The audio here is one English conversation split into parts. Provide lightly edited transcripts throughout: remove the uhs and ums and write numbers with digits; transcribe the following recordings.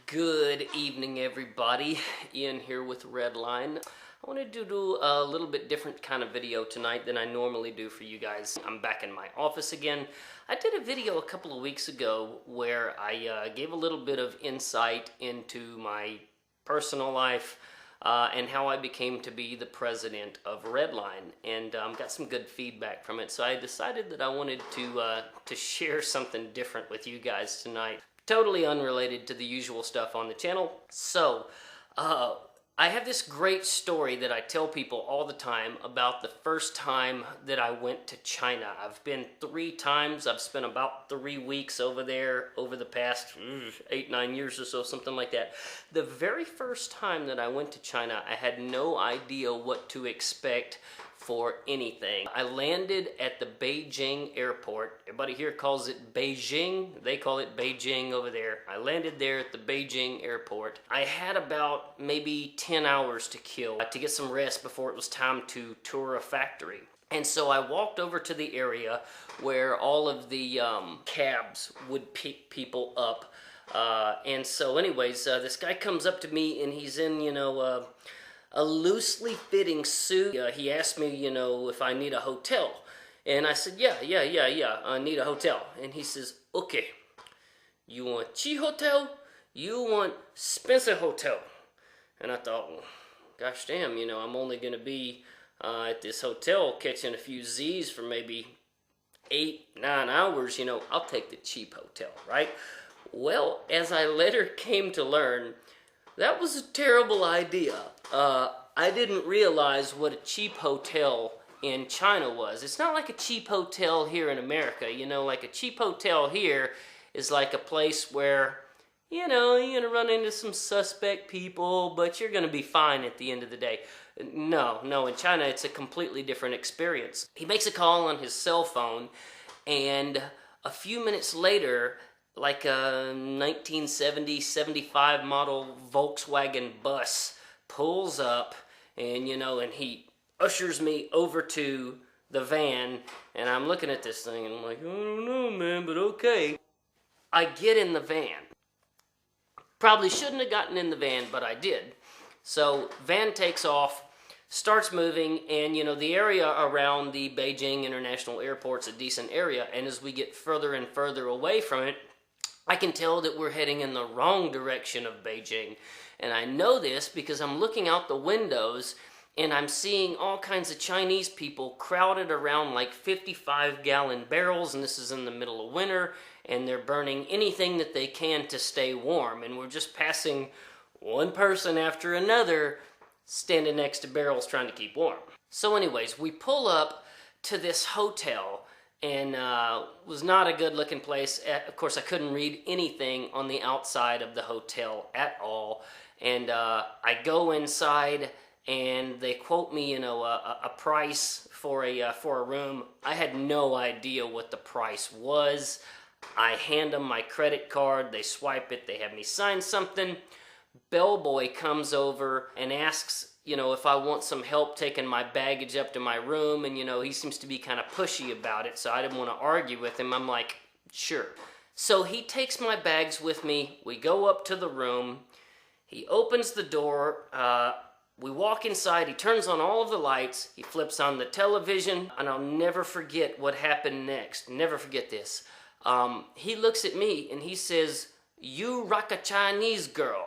Good evening, everybody. Ian here with Redline. I wanted to do a little bit different kind of video tonight than I normally do for you guys. I'm back in my office again. I did a video a couple of weeks ago where I gave a little bit of insight into my personal life and how I became to be the president of Redline, and got some good feedback from it. So I decided that I wanted to share something different with you guys tonight. Totally unrelated to the usual stuff on the channel. So, I have this great story that I tell people all the time about the first time that I went to China. I've been 3 times. I've spent about 3 weeks over there over the past 8-9 years or so, something like that. The very first time that I went to China, I had no idea what to expect for anything. I landed at the Beijing airport. Everybody here calls it Beijing. They call it Beijing over there. I landed there at the Beijing airport. I had about maybe 10 hours to kill to get some rest before it was time to tour a factory. And so I walked over to the area where all of the cabs would pick people up. And so anyways, this guy comes up to me and he's in, a loosely fitting suit. He asked me, if I need a hotel. And I said, yeah, I need a hotel. And he says, okay, you want cheap hotel? You want Spencer hotel? And I thought, well, gosh damn, I'm only going to be at this hotel catching a few Z's for maybe 8-9 hours. I'll take the cheap hotel, right? Well, as I later came to learn, that was a terrible idea. I didn't realize what a cheap hotel in China was. It's not like a cheap hotel here in America. Like a cheap hotel here is like a place where, you're going to run into some suspect people, but you're going to be fine at the end of the day. No, in China it's a completely different experience. He makes a call on his cell phone, and a few minutes later, like a 1970-75 model Volkswagen bus pulls up, and and he ushers me over to the van, and I'm looking at this thing and I'm like, I don't know, man, but okay. I get in the van. Probably shouldn't have gotten in the van, but I did. So van takes off, starts moving, and the area around the Beijing International Airport's a decent area, and as we get further and further away from it, I can tell that we're heading in the wrong direction of Beijing. And I know this because I'm looking out the windows and I'm seeing all kinds of Chinese people crowded around like 55-gallon barrels, and this is in the middle of winter, and they're burning anything that they can to stay warm. And we're just passing one person after another standing next to barrels trying to keep warm. So anyways, we pull up to this hotel, and was not a good looking place. Of course, I couldn't read anything on the outside of the hotel at all. And I go inside, and they quote me, a price for a room. I had no idea what the price was. I hand them my credit card. They swipe it. They have me sign something. Bellboy comes over and asks, if I want some help taking my baggage up to my room, and he seems to be kind of pushy about it, so I didn't want to argue with him. I'm like, sure. So he takes my bags with me. We go up to the room. He opens the door. We walk inside. He turns on all of the lights. He flips on the television, and I'll never forget what happened next. Never forget this. He looks at me and he says, "You rock a Chinese girl."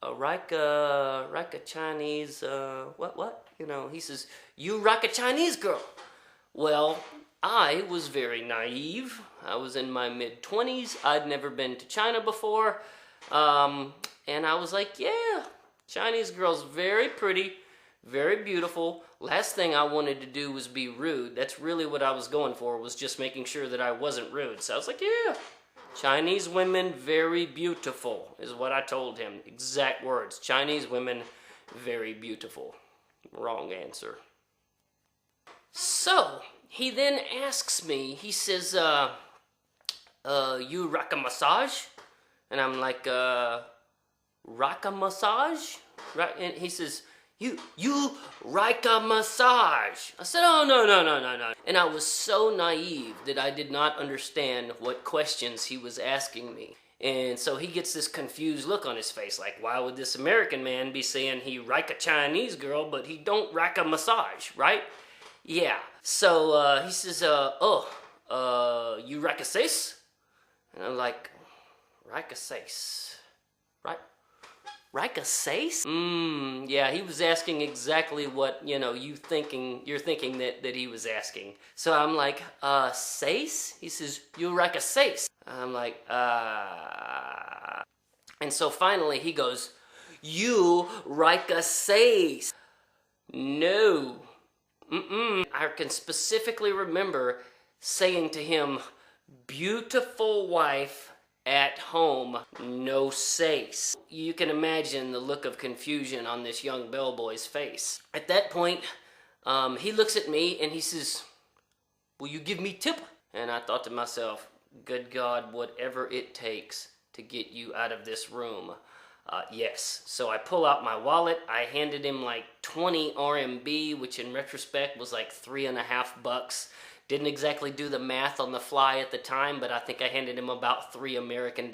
Rika Chinese, what? He says, "You rock a Chinese girl." Well, I was very naive. I was in my mid-20s. I'd never been to China before. And I was like, yeah, Chinese girl's very pretty, very beautiful. Last thing I wanted to do was be rude. That's really what I was going for, was just making sure that I wasn't rude. So I was like, yeah. Chinese women, very beautiful, is what I told him. Exact words. Chinese women, very beautiful. Wrong answer. So, he then asks me, he says, you rock a massage? And I'm like, rock a massage? Right? And he says, You like a massage. I said, oh, no. And I was so naive that I did not understand what questions he was asking me. And so he gets this confused look on his face, like, why would this American man be saying he like a Chinese girl, but he don't like a massage, right? Yeah. So he says, you like a sace? And I'm like, like a sace? Right? Like a sace? Yeah, he was asking exactly what, you're thinking that he was asking. So I'm like, sace? He says, you like a sace? I'm like, And so finally he goes, you like a sace? No. I can specifically remember saying to him, beautiful wife at home, no sace. You can imagine the look of confusion on this young bellboy's face. At that point, he looks at me and he says, will you give me tip? And I thought to myself, good God, whatever it takes to get you out of this room. Yes. So I pull out my wallet. I handed him like 20 RMB, which in retrospect was like $3.50. Didn't exactly do the math on the fly at the time, but I think I handed him about $3 American.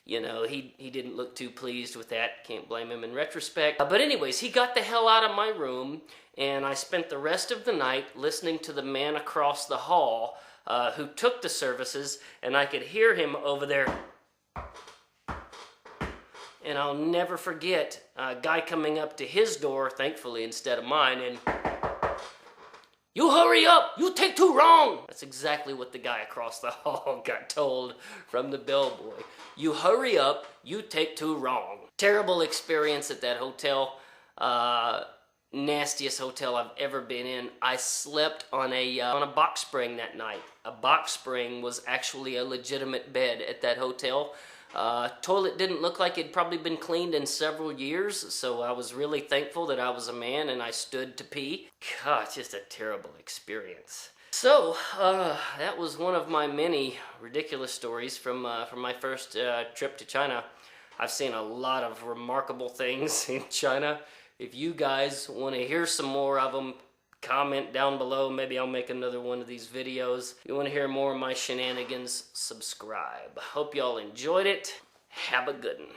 He didn't look too pleased with that. Can't blame him in retrospect. But anyways, he got the hell out of my room, and I spent the rest of the night listening to the man across the hall who took the services, and I could hear him over there. And I'll never forget a guy coming up to his door, thankfully instead of mine, and you hurry up! You take too long! That's exactly what the guy across the hall got told from the bellboy. You hurry up, you take too long. Terrible experience at that hotel. Nastiest hotel I've ever been in. I slept on a box spring that night. A box spring was actually a legitimate bed at that hotel. Toilet didn't look like it'd probably been cleaned in several years, so I was really thankful that I was a man and I stood to pee. God, just a terrible experience. So, that was one of my many ridiculous stories from my first trip to China. I've seen a lot of remarkable things in China. If you guys want to hear some more of them, comment down below. Maybe I'll make another one of these videos. If you want to hear more of my shenanigans, subscribe. Hope y'all enjoyed it. Have a good one.